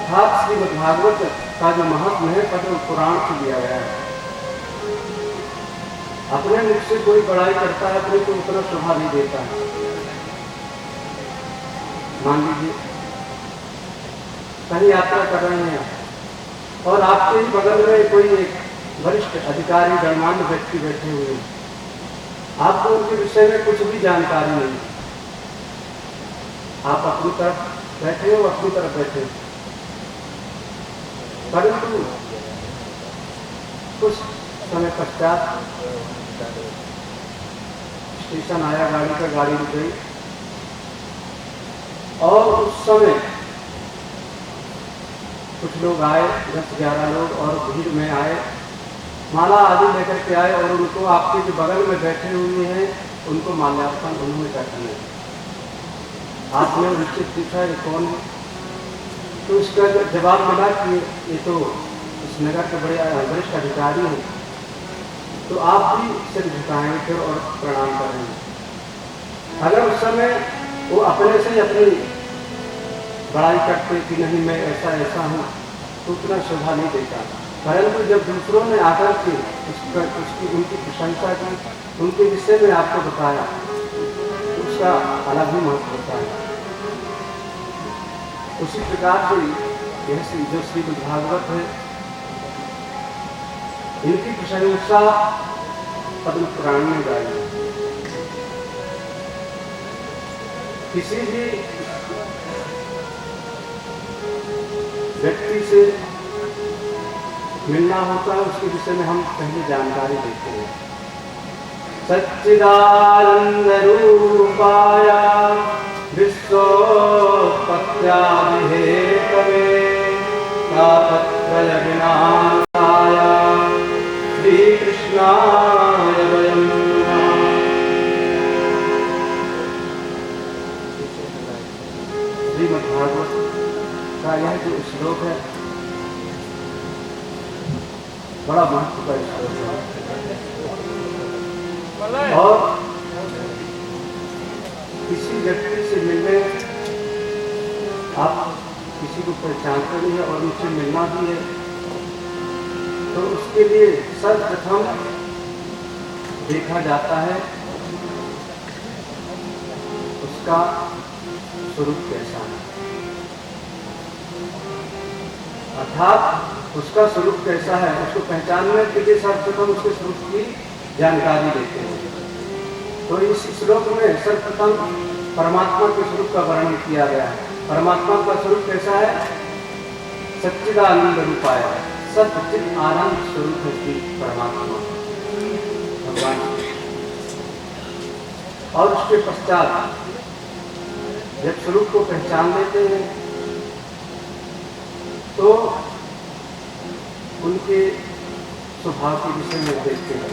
अर्थात श्रीमद्भागवत का जो महात्म्य है पद्म पुराण से दिया गया है। अपने मुख से कोई बड़ाई करता है, अपने को उतना शोभा नहीं देता है। मान लीजिए कहीं यात्रा कर रहे हैं और आपके ही बगल में कोई एक वरिष्ठ अधिकारी गणमान्य व्यक्ति बैठे हुए हैं, आपको उनके विषय में कुछ भी जानकारी नहीं, आप अपनी तरफ बैठे हो, अपनी तरफ बैठे हो, परंतु कुछ समय पश्चात स्टेशन आया, गाड़ी रुक गई और उस समय कुछ लोग आए, 10-11 लोग, और भीड़ में आए, माला आदि लेकर के आए और उनको आपके जो बगल में बैठे हुए हैं उनको माल्यार्पण उन्होंने कर दिया। आपने उनसे पूछा ये कौन है, तो उसका जवाब मिला कि ये तो इस नगर के बड़े वरिष्ठ अधिकारी हैं। तो आप भी सिर झुकाएंगे फिर और प्रणाम करेंगे। अगर उस समय वो अपने से ही अपनी बड़ाई करते कि नहीं मैं ऐसा हूँ, तो उतना शोभा नहीं देता। परंतु जब दूसरों ने आकर के उनकी प्रशंसा की, उनके विषय में आपको बताया, तो उसका अलग ही महत्व होता है। उसी प्रकार से यह जो श्रीमद्भागवत है, इनकी प्रशंसा पद्म पुराण में गाई है। किसी भी व्यक्ति से मिलना होता है, उसके विषय में हम पहले जानकारी देते हैं। सच्चिदानंद रूपाय विश्वोत्पत्त्यादिहेतवे तापत्रय विनाशाय श्रीकृष्णाय वयं नमः। श्रीमद्भागवत का यह जो श्लोक है बड़ा महत्व का श्लोक है। और किसी व्यक्ति से मिलने, आप किसी को पहचानते नहीं है और उनसे मिलना भी है, तो उसके लिए सर्वप्रथम देखा जाता है उसका स्वरूप कैसा है, अर्थात उसका स्वरूप कैसा है, उसको पहचानने के लिए सर्वप्रथम उसके स्वरूप की जानकारी देते हैं। तो इस श्लोक में सर्वप्रथम परमात्मा के स्वरूप का वर्णन किया गया है। परमात्मा का स्वरूप कैसा है? सच्चिदानंद रूपाय, सच्चिद आनंद स्वरूप है श्री परमात्मा भगवान। और उसके पश्चात जब स्वरूप को पहचान लेते हैं तो उनके स्वभाव के विषय में देखते हैं,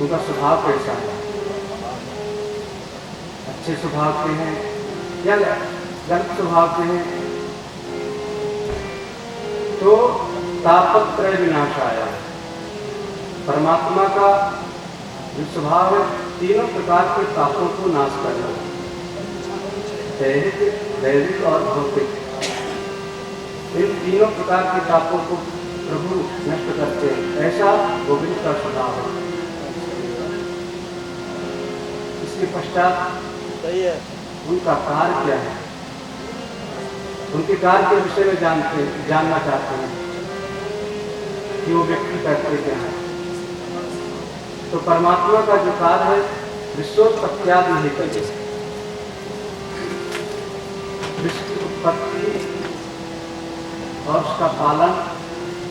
उनका स्वभाव कैसा है, अच्छे स्वभाव के हैं या गलत स्वभाव के हैं। तो तापत्रय विनाशाय, परमात्मा का जो स्वभाव है तीनों प्रकार के तापों को नाश करना, दैहिक, दैविक और भौतिक। इन तीनों प्रकार के तापों को प्रभु नष्ट करते हैं, ऐसा गोविंद का स्वभाव है। इसके पश्चात उनका कार्य क्या है, उनके कार्य के विषय में जानना चाहते हैं कि वो व्यक्ति करते क्या है। तो परमात्मा का जो कार्य है विश्वोत्पत्त्यादिहेतवे, विश्व की उत्पत्ति और उसका पालन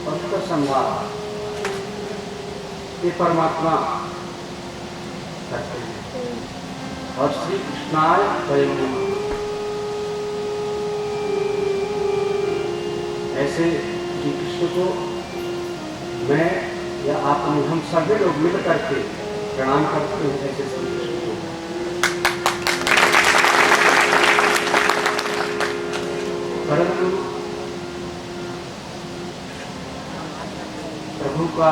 और उसका संवाद, ये परमात्मा करते हैं। और श्री कृष्णाय वयं नमः, ऐसे श्री कृष्ण को मैं या आपने, हम सभी लोग मिल करके प्रणाम करते हैं ऐसे श्री कृष्ण को। परंतु प्रभु का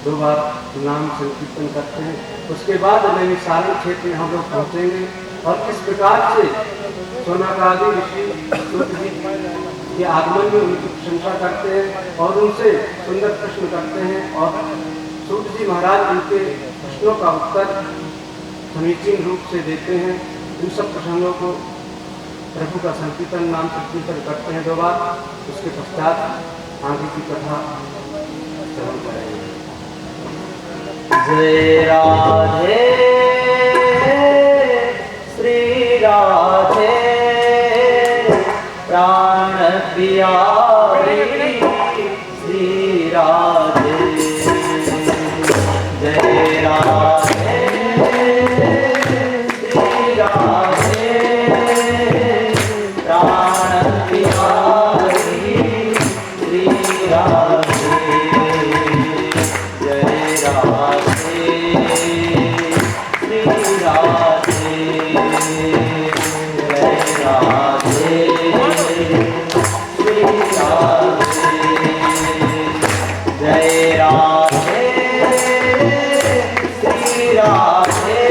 2 बार नाम संकीर्तन करते हैं, उसके बाद नैमिषारण्य क्षेत्र में हम लोग पहुँचेंगे और किस प्रकार से शौनकादि ऋषि सूत जी के आगमन में उनकी प्रशंसा करते हैं और उनसे सुंदर प्रश्न करते हैं और सूत जी महाराज उनके प्रश्नों का उत्तर समीचीन रूप से देते हैं। इन सब प्रसंगों को प्रभु का संकीर्तन नाम से कीर्तन करते हैं 2 बार। उसके पश्चात आगे की कथा श्रवण करेंगे। जय राधे श्री राधे प्राण प्यारी श्री राधे। जय राधे श्री राधे प्राण प्यारी श्री राधे। जय राधे श्री राधे। जय राधे श्री राधे। जय राधे श्री राधे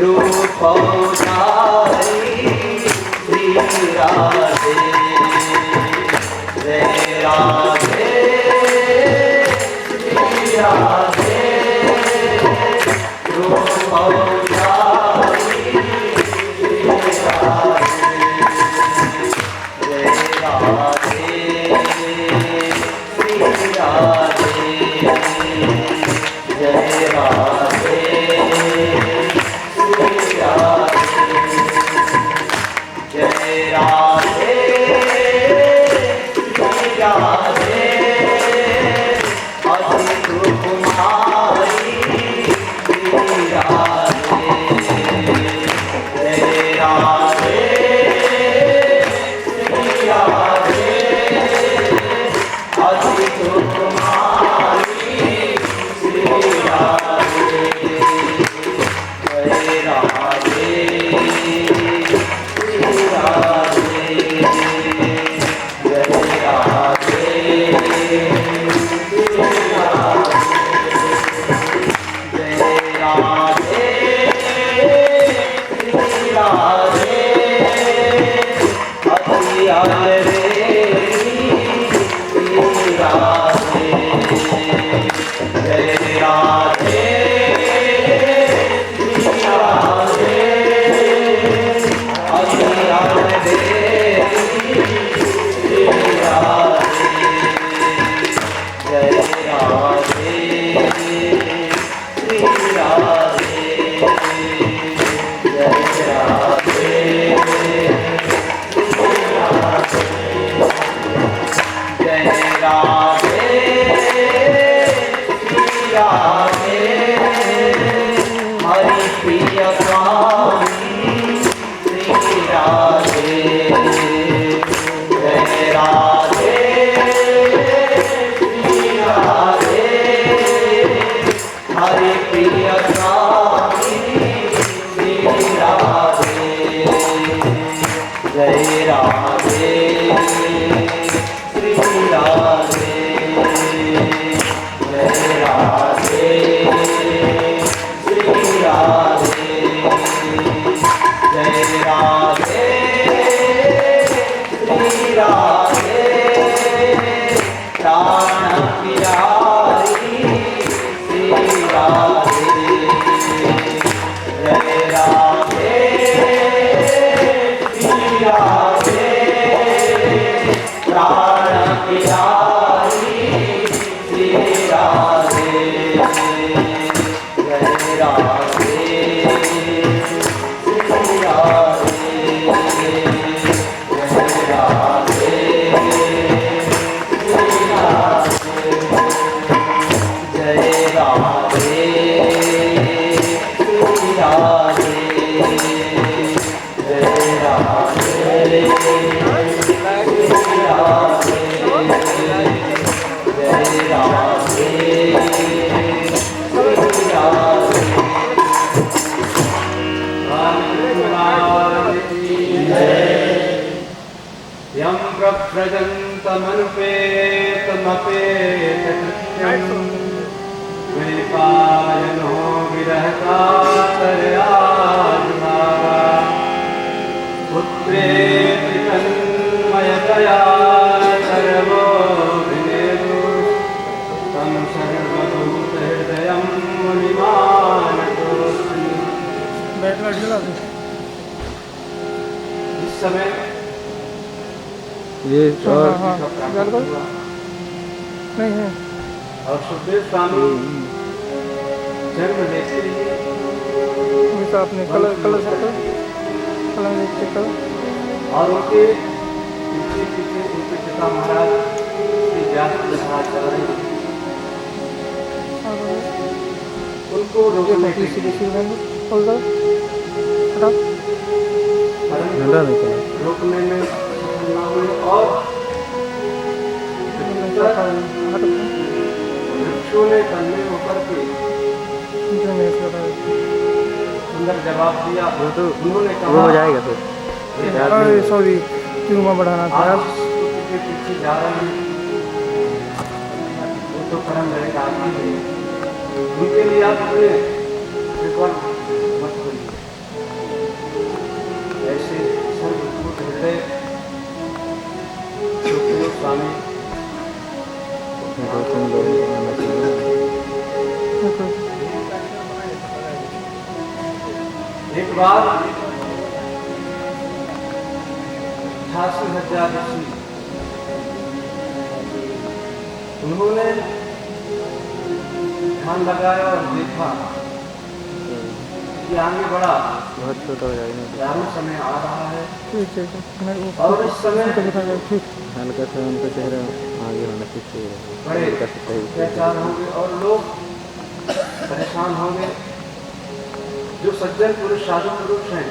रूपधारी श्री राधे। जय राधे श्री राधे रूपधारी श्री राधे। जय राधे श्री राधे। जय राधे श्री राधे। जय राधे श्री राधे अधिक कुमारी श्री राधे। जय राधे श्री राधे अधिक कुमारी श्री राधे। जय राधे श्री राधे। जय राधे श्री राधे। जय राधे श्री राधे अतियाल रे श्री राधे। जय राधे श्री राधे अतियाल रे श्री राधे। जय राधे श्री राधे। जय राधे श्री राधे। जय राधे श्री राधे हरि प्रिय स्वामी श्री राधे। जय राधे श्री राधे हरि प्रिय स्वामी श्री राधे। जय राधे श्री राधे। जय राधे श्री राधे। जय राधे श्री राधे प्राण प्यारी श्री राधे। जय राधे श्री राधे प्राण प्यारी श्री राधे। जय राधे श्री राधे। जय राधे श्री राधे। जय राधे श्री राधे। जय राधे श्री राधे। जय राधे श्री राधे। यं प्रव्रजन्तमनुपेतमपेतकृत्यं द्वैपायनो विरहकातरयाजुषा पुत्रेति तन्मयतया सर्वोऽभिनेदु तं सर्वभूतहृदयं मुनिमानतोऽस्मि। इस समय ये और नहीं है और सुखदेव स्वामी जन्म लेते ही आपने कलर कलर कलर और उनके पीछे पीछे उनके पिता महाराज श्री व्यास महाराज उनको रोकने के लिए रोकने में सफल न हुए और वृक्षों ने तन्ने होकर के सुंदर जवाब दिया। वो तो उन्होंने वो कहा हो जाएगा फिर सॉरी क्यों बढ़ाना था आप के पीछे जा रहे हैं वो तो परम मेरे आदमी है उनके लिए आप अपने विकल्प मत बोलिए। ऐसे सर्वभूत हृदय सुखदेव स्वामी एक बार 88,000 ऋषि उन्होंने ध्यान लगाया और देखा कि आगे बड़ा बहुत छोटा हो जाएगा दारुण समय आ रहा है और और इस समय हल्का सा उनका चेहरा आगे होना पीछे बड़े अत्याचार होंगे और लोग परेशान होंगे। जो सज्जन पुरुष साधु पुरुष हैं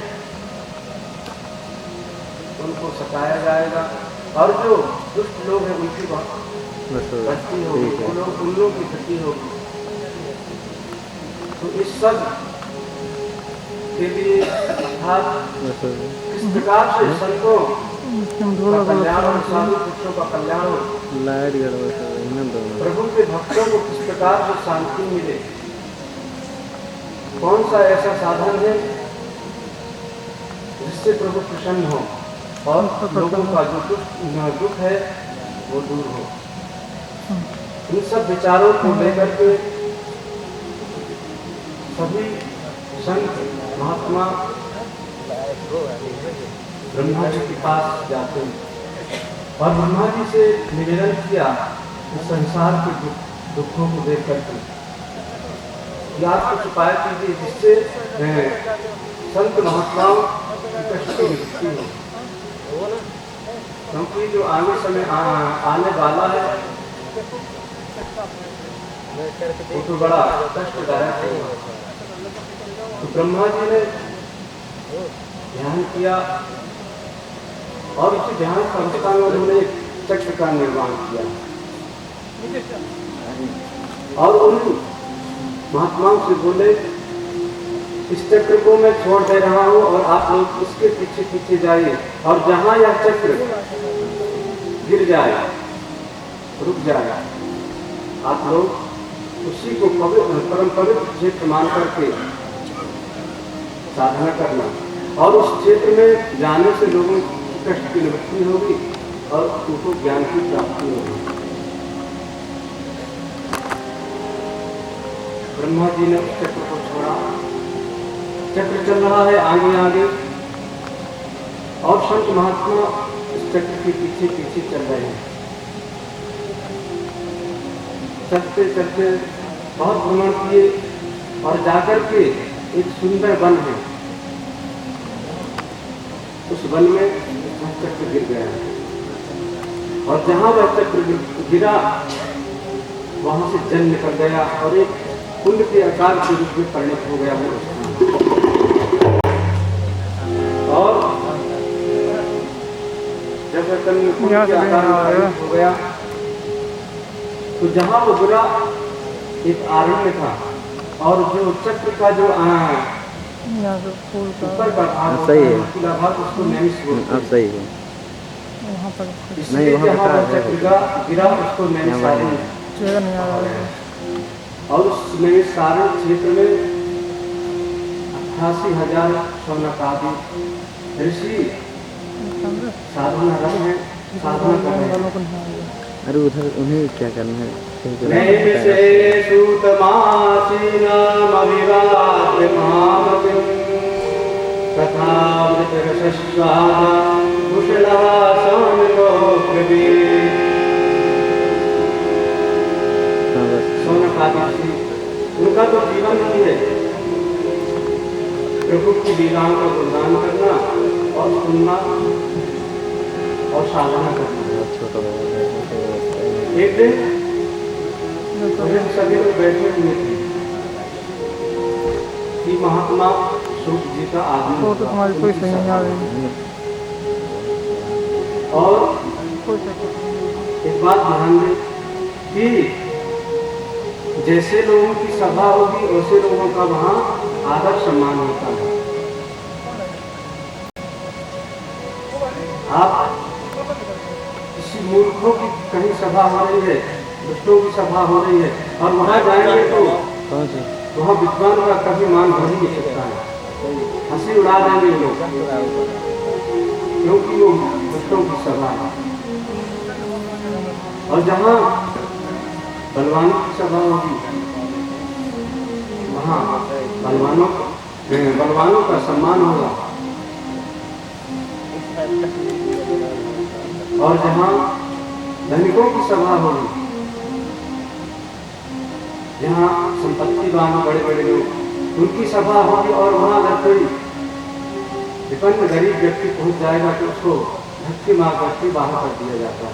उनको सताया जाएगा और जो दुष्ट लोग हैं उनकी भक्ति होगी उन लोगों की क्षति होगी। तो इस सब के लिए अर्थात किस प्रकार से संतों का कल्याण और साधु पुरुषों का कल्याण हो प्रभु के भक्तों को किस प्रकार से शांति मिले कौन सा ऐसा साधन है जिससे प्रभु प्रसन्न हो और लोगों का जो दुख है वो दूर हो। इन सब विचारों को लेकर के सभी संत महात्मा ब्रह्मा जी के पास जाते हैं और ब्रह्मा जी से निवेदन किया इस संसार के दुखों को देख करके आप कुछ उपाय कीजिए जिससे संत महात्माओं की कष्ट की निवृत्ति हो क्योंकि जो आगे समय आने वाला है वो तो बड़ा कष्टदायक है। तो ब्रह्मा जी ने ध्यान किया और इसी ध्यान अवस्था में उन्होंने एक चक्र का निर्माण किया और उन महात्माओं से बोले इस चक्र को मैं छोड़ दे रहा हूँ और आप लोग इसके पीछे पीछे जाइए और जहाँ यह चक्र गिर जाए रुक जाए आप लोग उसी को परम पवित्र क्षेत्र मान करके साधना करना और उस क्षेत्र में जाने से लोगों की कष्ट की निवृत्ति होगी और उनको ज्ञान की प्राप्ति होगी। ब्रह्मा जी ने उस चक्र को छोड़ा चक्र चल रहा है आगे आगे और संत महात्मा इस चक्र के पीछे पीछे चल रहे हैं। चलते चलते बहुत भ्रमण किए और जाकर के एक सुंदर वन है उस वन में चक्र गिर गया और जहां वह चक्र गिरा वहां से जल निकल गया और एक कुंड के आकार के रूप में परिणत हो गया वो और जब कुंड के आकार में परिणत हो गया तो जहां वो गिरा एक आरण्य था और जो चक्र का जो ऊपर का भाग सही है भाग उसको नैमिष बोलते हैं। सही है इसलिए जहाँ वह चक्र गिरा उसको नैमिषारण्य और उस नैमिषारण्य क्षेत्र में 88,000 शौनकादि ऋषि साधना रंग है, साधना कर रहे हैं। अरे उधर उन्हें क्या करना है? नैमिषेषूतमासीनामविवाद्यमामतिं तथामृतरसस्वादा कुशलः शान्तो ब्रवीत्। सोनकादि उनका तो जीवन ही है प्रभु की लीलाओं का गुणगान करना और सुनना और साधना करना। एक दिन सभी लोग बैठे हुए थे कि महात्मा सूत जी का आगमन तो तुम्हारी कोई सही नहीं आ रही। और एक बात ध्यान दें कि जैसे लोगों की सभा होगी वैसे लोगों का वहाँ आदर सम्मान होता है। आप किसी मूर्खों की कहीं सभा हो रही है, दुष्टों की सभा हो रही है और वहाँ जाएंगे तो वहाँ विद्वान का कभी मान हो ही नहीं सकता है, हंसी उड़ा देंगे लोग, क्योंकि वो दुष्टों की सभा है। और जहाँ बलवानों की सभा होगी वहाँ बलवानों का सम्मान होगा। और जहाँ धनिकों की सभा होगी, जहाँ संपत्तिवान बड़े बड़े लोग उनकी सभा होगी और वहाँ अगर कोई विपन्न गरीब व्यक्ति पहुँच जाएगा तो उसको धक्के मार करके बाहर कर दिया जाता है।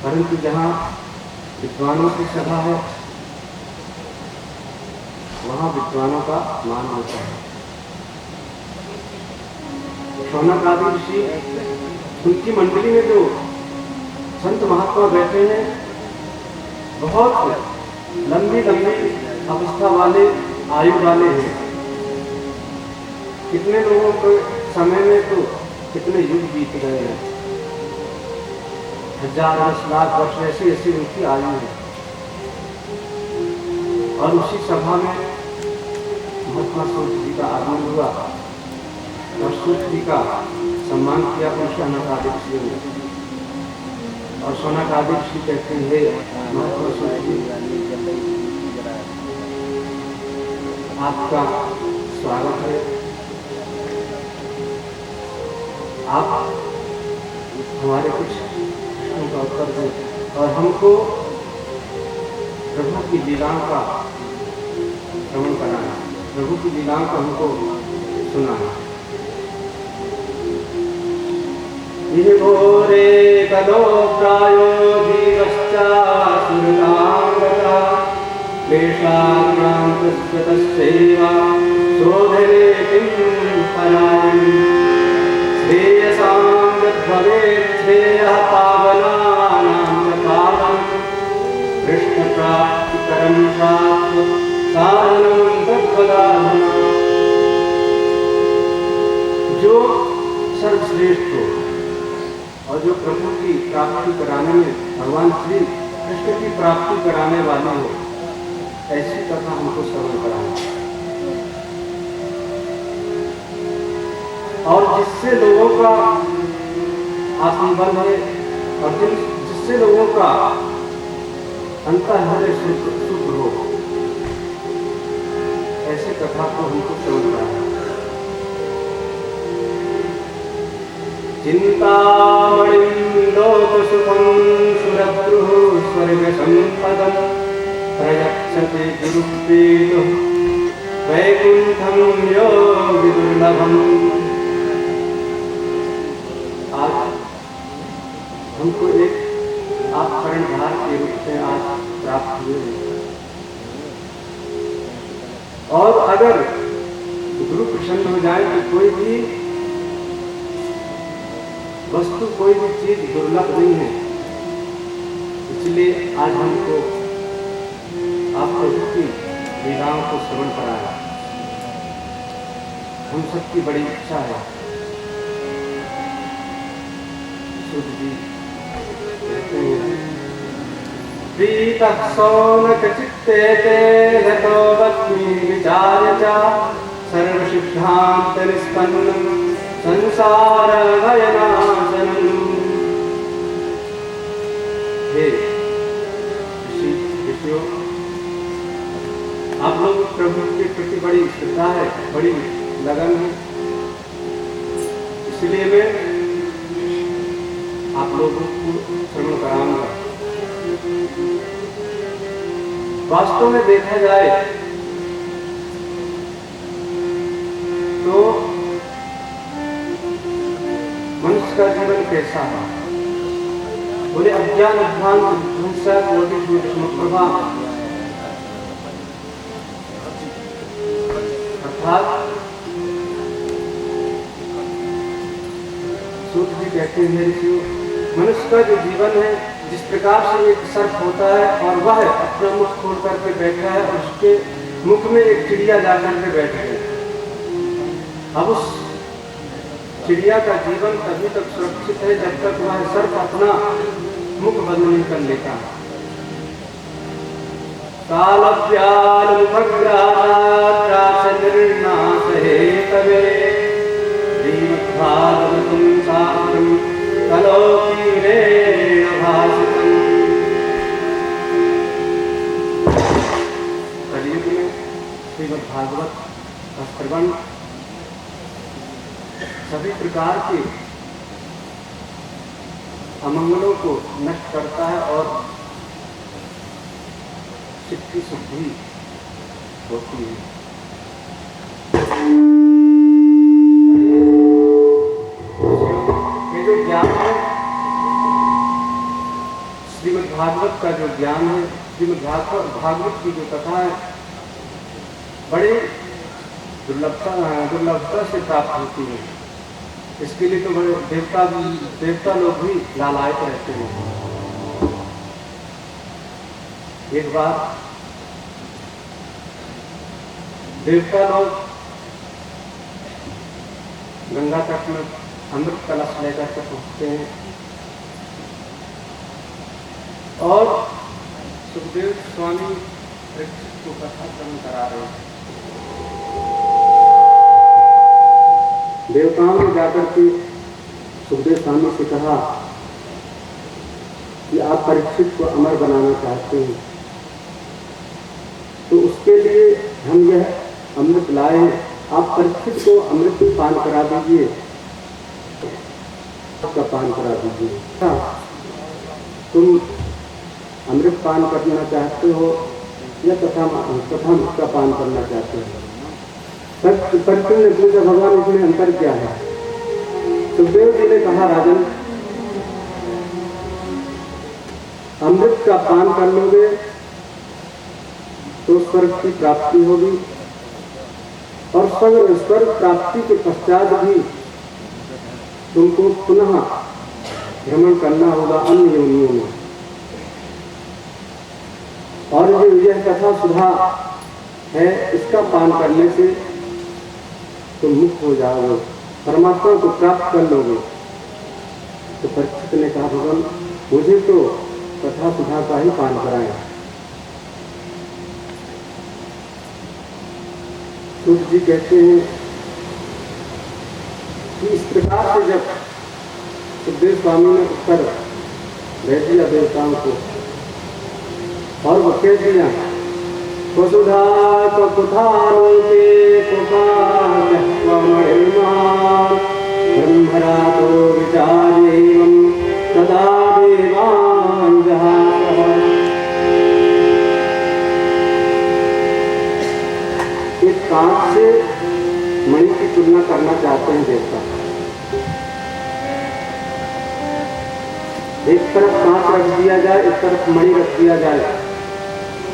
परंतु जहाँ विद्वानों की सभा है वहाँ विद्वानों का मान होता है। शौनक आदि ऋषि उनकी मंडली में जो संत महात्मा बैठे हैं बहुत लंबी लंबी अवस्था वाले आयु वाले हैं। कितने लोगों के समय में तो कितने युग बीत गए हैं, 1000-10 लाख वर्ष ऐसी ऐसी उनकी आयु है। और उसी सभा में महात्मा सूत जी का आगमन हुआ और सूत जी का सम्मान किया शौनकादि ऋषियों ने। और शौनकादि ऋषि कहते हैं महात्मा सूत जी आपका स्वागत है, आप हमारे कुछ का उत्तर दें और हमको प्रभु की लीलाओं का श्रवण कराना, प्रभु की लीलाओं को हमको सुनाना। ये घोरे कलो प्रायो जीवश्चासुरतांगता क्लेशाक्रांतस्य तस्यैवा शोधने किं परायम् श्रेयसां यद्भवेत् श्रेयः पावनानां च पावनम् कृष्णप्राप्तिकरं शाश्वतं साधनं तद्वदाहना। जो सर्वश्रेष्ठ हो और जो प्रभु की प्राप्ति कराने में भगवान श्री कृष्ण की प्राप्ति कराने वाले हो, ऐसी कथा हमको श्रवण कराना। और जिससे लोगों का आत्मबल है और जिससे लोगों का अंतःहृदय शुद्ध हो, ऐसे कथा को हमको श्रवण कराना। चिंतामणिं लोकसुखं सुरद्रुः स्वर्गसम्पदं प्रयच्छति गुरुप्रीतो वैकुंठं योगिदुर्लभम्। आज हमको एक आप कर्णधार के रूप में आज प्राप्त हुए और अगर गुरु प्रसन्न हो जाए तो कोई भी वस्तु कोई भी चीज दुर्लभ नहीं है। इसलिए आज हमको आप प्रभु की लीलाओं को श्रवण कराया। हम सबकी बड़ी इच्छा है। सूत जी कहते हैं प्रीतः शौनक चित्ते ते हतो वच्मि विचार्य च सर्वसिद्धान्त निष्पन्नं संसार भयनाशनम। हे ऋषियों, आप लोग प्रभु के प्रति बड़ी श्रद्धा है, बड़ी लगन है, इसलिए मैं आप लोगों को श्रवण कराऊंगा। वास्तव में देखा जाए तो मनुष्य का जीवन कैसा है? बोले अज्ञान अध्वान विध्वंसा कोटि प्रभा, अर्थात सूत्र भी कहते हैं ऋषियों, मनुष्य का जो जीवन है, जिस प्रकार से एक सर्प होता है और वह अपना मुख खोल करके बैठा है और उसके मुख में एक चिड़िया जाकर के बैठ गई। अब उस चिड़िया का जीवन तभी तक सुरक्षित है जब तक वह सर्प अपना मुख बंद नहीं कर लेता। कालव्याल श्रीमद्भागवतं शास्त्रं कलौकीरेण भासितम्। कलियुग में श्रीमद्भागवत का श्रवण सभी प्रकार के अमंगलों को नष्ट करता है और चित्त की शुद्धि होती है। ये जो ज्ञान है, श्रीमद् भागवत का जो ज्ञान है, श्रीमद् भागवत की जो कथा है, बड़े दुर्लभता से प्राप्त होती है। इसके लिए तो बड़े देवता लोग भी लालायित रहते हैं। एक बार देवता लोग गंगा तट में अमृत कलश लेकर के पहुंचते हैं और सुखदेव स्वामी परीक्षित को कथा श्रवण करा रहे हैं। देवताओं ने जाकर के सुखदेव स्वामी से कहा कि आप परीक्षित को अमर बनाना चाहते हैं, तो उसके लिए हम यह अमृत लाए हैं, आप परीक्षित को अमृत पान करा दीजिए, उसका पान करा दीजिए। तुम अमृत पान करना चाहते हो या कथा का पान करना चाहते हो? परीक्षित ने पूछा, भगवान इसमें अंतर क्या है? सुखदेव जी ने कहा, राजन, अमृत का पान कर लोगे तो स्वर्ग की प्राप्ति होगी और स्वर्ग प्राप्ति के पश्चात भी तुमको पुनः भ्रमण करना होगा अन्य योनियों में, और जो यह कथा सुधा है, इसका पान करने से तुम मुक्त हो जाओगे, परमात्मा को प्राप्त कर लोगे। तो परीक्षित ने कहा, भगवान मुझे तो कथा सुधा का ही पान कराएं। सूत जी कहते हैं कि इस प्रकार से जब सुखदेव स्वामी ने उत्तर भेज दिया देवताओं को और वो कह दिया, वसुधा ककुथालोके ब्रह्मरातो विचारेवं तदा देवान् जहासः। इस कांच से मणि की तुलना करना चाहते हैं देवता। एक तरफ कांच रख दिया जाए, एक तरफ मणि रख दिया जाए,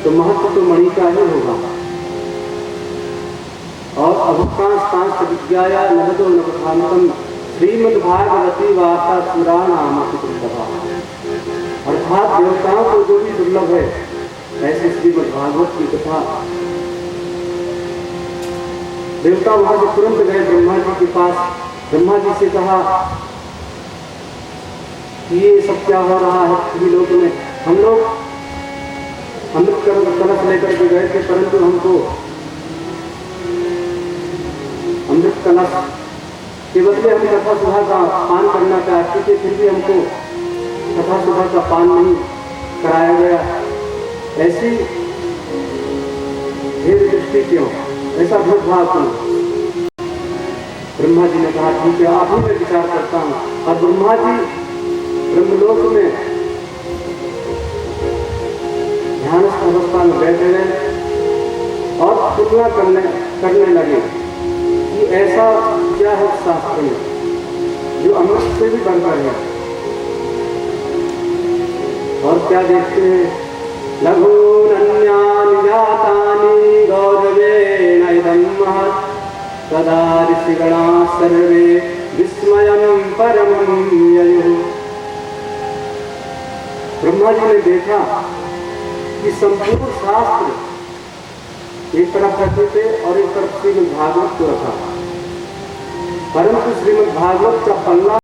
तो महत्व तो मणि का ही होगा। और अभक्तांश विज्ञाया नवदो नवधानतम श्रीमद्भागवती वार्ता पुराणाम अतिकृतः। अर्थात देवताओं को जो भी दुर्लभ है, ऐसे श्रीमद्भागवत की कथा। देवता वहां से तुरंत गए ब्रह्मा जी के पास। ब्रह्मा जी से कहा कि ये सब क्या हो रहा है पृथ्वी लोक में? हम लोग अमृत कलश लेकर के गए थे, परंतु हमको अमृत कलश के बदले हम कथा सुधा का पान करना चाहते थे, फिर भी हमको कथा सुधा का पान नहीं कराया गया। ऐसी भेद दृष्टि क्यों, ऐसा भेदभाव क्यों? ब्रह्मा जी ने कहा ठीक है, आप ही मैं विचार करता हूँ। और ब्रह्मा जी ब्रह्मलोक में ध्यान अवस्था में बैठे रहे और तुलना करने लगे कि ऐसा क्या है शास्त्र में जो अमृत से भी बढ़कर है। और क्या देखते हैं, लघून्यानि जातानि गौरवेण इदं महत् तदा ऋषिगणाः सर्वे विस्मयं परमं ययुः। ब्रह्मा जी ने देखा कि संपूर्ण शास्त्र एक तरफ रखे थे और एक तरफ श्रीमद् भागवत को रखा, परंतु श्रीमद् भागवत का पल्ला